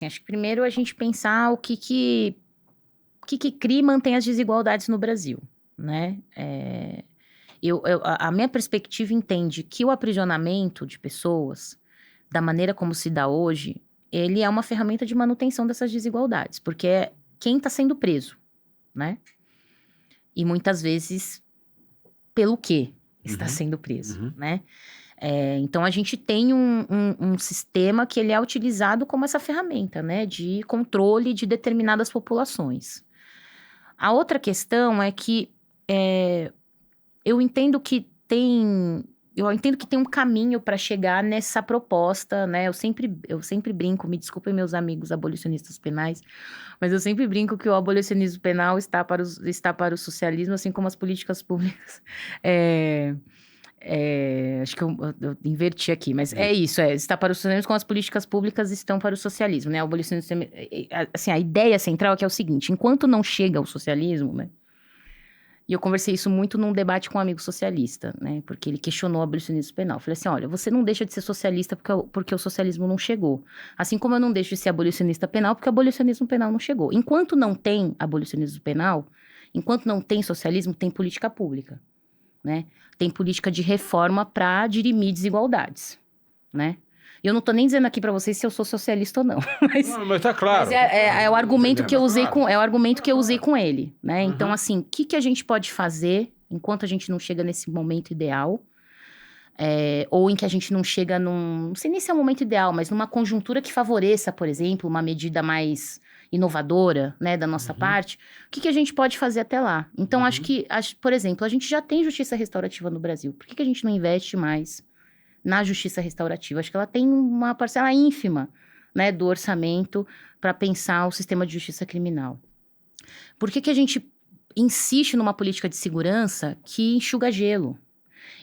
Acho que primeiro a gente pensar o que cria e mantém as desigualdades no Brasil, né? A minha perspectiva entende que o aprisionamento de pessoas, da maneira como se dá hoje, ele é uma ferramenta de manutenção dessas desigualdades, porque é quem está sendo preso, né? E muitas vezes, pelo que está sendo preso, né? Então, a gente tem um sistema que ele é utilizado como essa ferramenta, né? De controle de determinadas populações. A outra questão é que eu entendo que tem um caminho para chegar nessa proposta, né? Eu sempre brinco, me desculpem meus amigos abolicionistas penais, mas eu sempre brinco que o abolicionismo penal está para o socialismo, assim como as políticas públicas. Acho que eu inverti aqui, mas é isso, está para o socialismo como as políticas públicas estão para o socialismo, né? O abolicionismo, assim, a ideia central é que é o seguinte: enquanto não chega ao socialismo, né? E eu conversei isso muito num debate com um amigo socialista, né? Porque ele questionou o abolicionismo penal. Eu falei assim, olha, você não deixa de ser socialista porque o socialismo não chegou. Assim como eu não deixo de ser abolicionista penal porque o abolicionismo penal não chegou. Enquanto não tem abolicionismo penal, enquanto não tem socialismo, tem política pública, né? Tem política de reforma para dirimir desigualdades, né? E eu não tô nem dizendo aqui para vocês se eu sou socialista ou não. Mas tá claro. Mas é o argumento que eu usei é o argumento que eu usei com ele, né? Então, assim, o que a gente pode fazer enquanto a gente não chega nesse momento ideal? Ou em que a gente não chega não sei nem se é o momento ideal, mas numa conjuntura que favoreça, por exemplo, uma medida mais inovadora, né, da nossa parte, o que a gente pode fazer até lá? Então, acho que, por exemplo, a gente já tem justiça restaurativa no Brasil. Por que a gente não investe mais na justiça restaurativa? Acho que ela tem uma parcela ínfima, né, do orçamento para pensar o sistema de justiça criminal. Por que a gente insiste numa política de segurança que enxuga gelo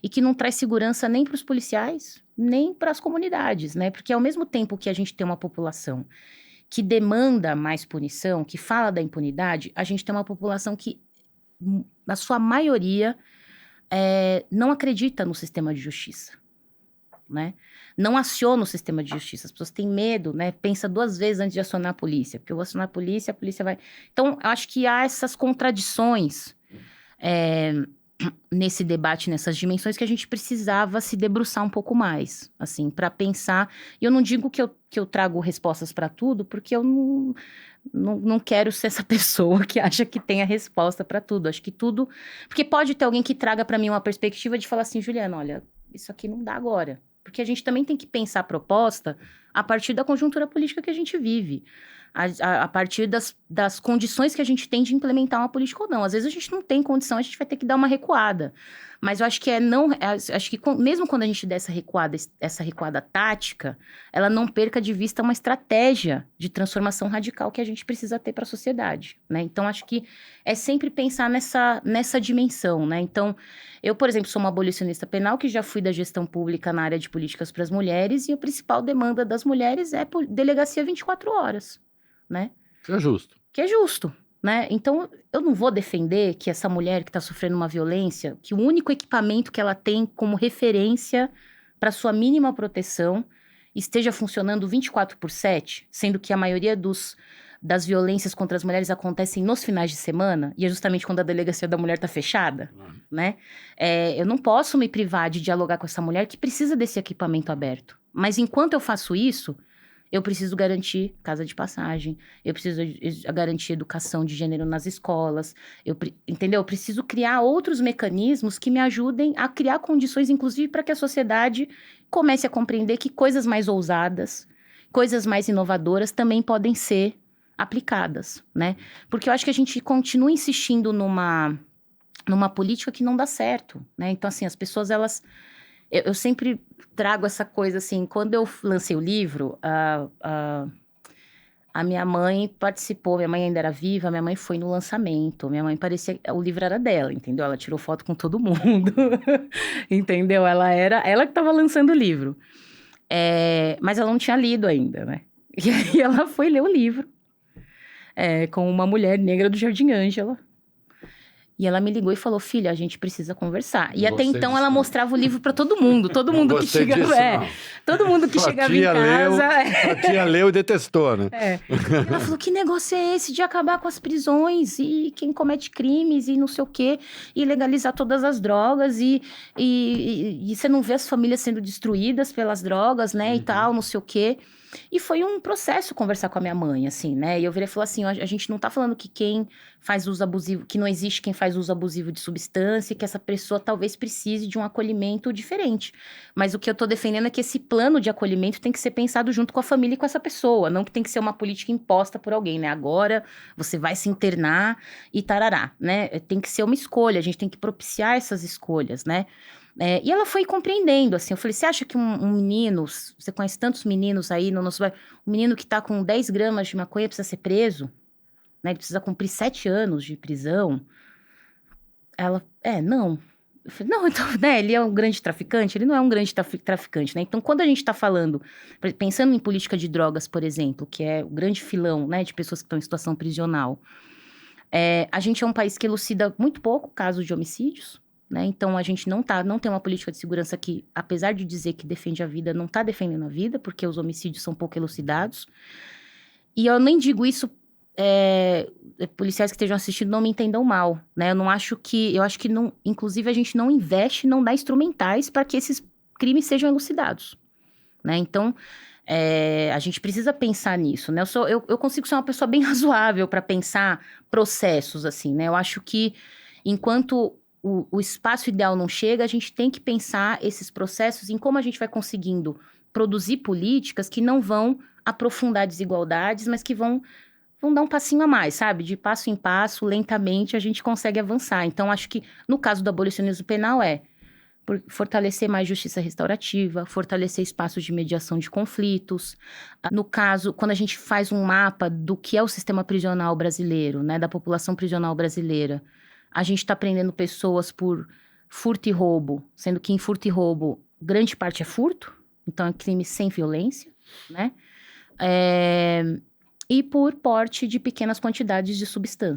e que não traz segurança nem para os policiais, nem para as comunidades, né? Porque ao mesmo tempo que a gente tem uma população que demanda mais punição, que fala da impunidade, a gente tem uma população que, na sua maioria, não acredita no sistema de justiça, né? Não aciona o sistema de justiça. As pessoas têm medo, né? Pensa 2 vezes antes de acionar a polícia, porque eu vou acionar a polícia vai... Então, eu acho que há essas contradições nesse debate, nessas dimensões, que a gente precisava se debruçar um pouco mais, assim, para pensar. E eu não digo que eu trago respostas para tudo, porque eu não quero ser essa pessoa que acha que tem a resposta para tudo. Acho que tudo... Porque pode ter alguém que traga para mim uma perspectiva de falar assim, Juliana, olha, isso aqui não dá agora. Porque a gente também tem que pensar a proposta a partir da conjuntura política que a gente vive. A partir das condições que a gente tem de implementar uma política ou não. Às vezes a gente não tem condição, a gente vai ter que dar uma recuada. Mas eu acho que acho que mesmo quando a gente der essa recuada tática, ela não perca de vista uma estratégia de transformação radical que a gente precisa ter para a sociedade, né? Então, acho que é sempre pensar nessa dimensão, né? Então, eu, por exemplo, sou uma abolicionista penal que já fui da gestão pública na área de políticas para as mulheres e a principal demanda das mulheres é delegacia 24 horas, né? Que é justo. Que é justo, né? Então, eu não vou defender que essa mulher que está sofrendo uma violência, que o único equipamento que ela tem como referência para sua mínima proteção esteja funcionando 24/7, sendo que a maioria das violências contra as mulheres acontecem nos finais de semana, e é justamente quando a delegacia da mulher está fechada, né? Eu não posso me privar de dialogar com essa mulher que precisa desse equipamento aberto. Mas enquanto eu faço isso, eu preciso garantir casa de passagem, eu preciso garantir educação de gênero nas escolas, entendeu? Eu preciso criar outros mecanismos que me ajudem a criar condições, inclusive, para que a sociedade comece a compreender que coisas mais ousadas, coisas mais inovadoras também podem ser aplicadas, né? Porque eu acho que a gente continua insistindo numa política que não dá certo, né? Então, assim, as pessoas, eu sempre trago essa coisa, assim, quando eu lancei o livro, a minha mãe participou, minha mãe ainda era viva, minha mãe foi no lançamento, minha mãe parecia, o livro era dela, entendeu? Ela tirou foto com todo mundo, entendeu? Ela que estava lançando o livro, mas ela não tinha lido ainda, né? E aí ela foi ler o livro, com uma mulher negra do Jardim Ângela, E ela me ligou e falou, filha, a gente precisa conversar. E Não até gostei então disso, ela não. mostrava o livro para todo mundo. Todo mundo que gostei chegava... disso, não. todo mundo que Sua chegava em tia leu, casa... sua tia leu e detestou, né? E ela falou, que negócio é esse de acabar com as prisões e quem comete crimes e não sei o quê, e legalizar todas as drogas e você não vê as famílias sendo destruídas pelas drogas, né, e tal, não sei o quê. E foi um processo conversar com a minha mãe, assim, né? E eu virei e falei assim, a gente não tá falando que quem faz uso abusivo, que não existe quem faz uso abusivo de substância, e que essa pessoa talvez precise de um acolhimento diferente. Mas o que eu tô defendendo é que esse plano de acolhimento tem que ser pensado junto com a família e com essa pessoa, não que tem que ser uma política imposta por alguém, né? Agora você vai se internar e tarará, né? Tem que ser uma escolha, a gente tem que propiciar essas escolhas, né? E ela foi compreendendo, assim, eu falei, você acha que um menino, você conhece tantos meninos aí no nosso bairro, um menino que tá com 10 gramas de maconha precisa ser preso, né, ele precisa cumprir 7 anos de prisão? Ela, não. Eu falei, não, então, né, ele é um grande traficante? Ele não é um grande traficante, né? Então, quando a gente tá falando, pensando em política de drogas, por exemplo, que é o grande filão, né, de pessoas que estão em situação prisional, a gente é um país que elucida muito pouco casos de homicídios, né? Então, a gente não tem uma política de segurança que, apesar de dizer que defende a vida, não está defendendo a vida, porque os homicídios são pouco elucidados. E eu nem digo isso, policiais que estejam assistindo não me entendam mal, né? Eu acho que não, inclusive a gente não investe, não dá instrumentais para que esses crimes sejam elucidados, né? Então, a gente precisa pensar nisso, né? Eu consigo ser uma pessoa bem razoável para pensar processos, assim, né? Eu acho que enquanto o espaço ideal não chega, a gente tem que pensar esses processos em como a gente vai conseguindo produzir políticas que não vão aprofundar desigualdades, mas que vão dar um passinho a mais, sabe? De passo em passo, lentamente, a gente consegue avançar. Então, acho que no caso do abolicionismo penal fortalecer mais justiça restaurativa, fortalecer espaços de mediação de conflitos. No caso, quando a gente faz um mapa do que é o sistema prisional brasileiro, né, da população prisional brasileira, a gente está prendendo pessoas por furto e roubo, sendo que em furto e roubo, grande parte é furto, então é crime sem violência, né? E por porte de pequenas quantidades de substância.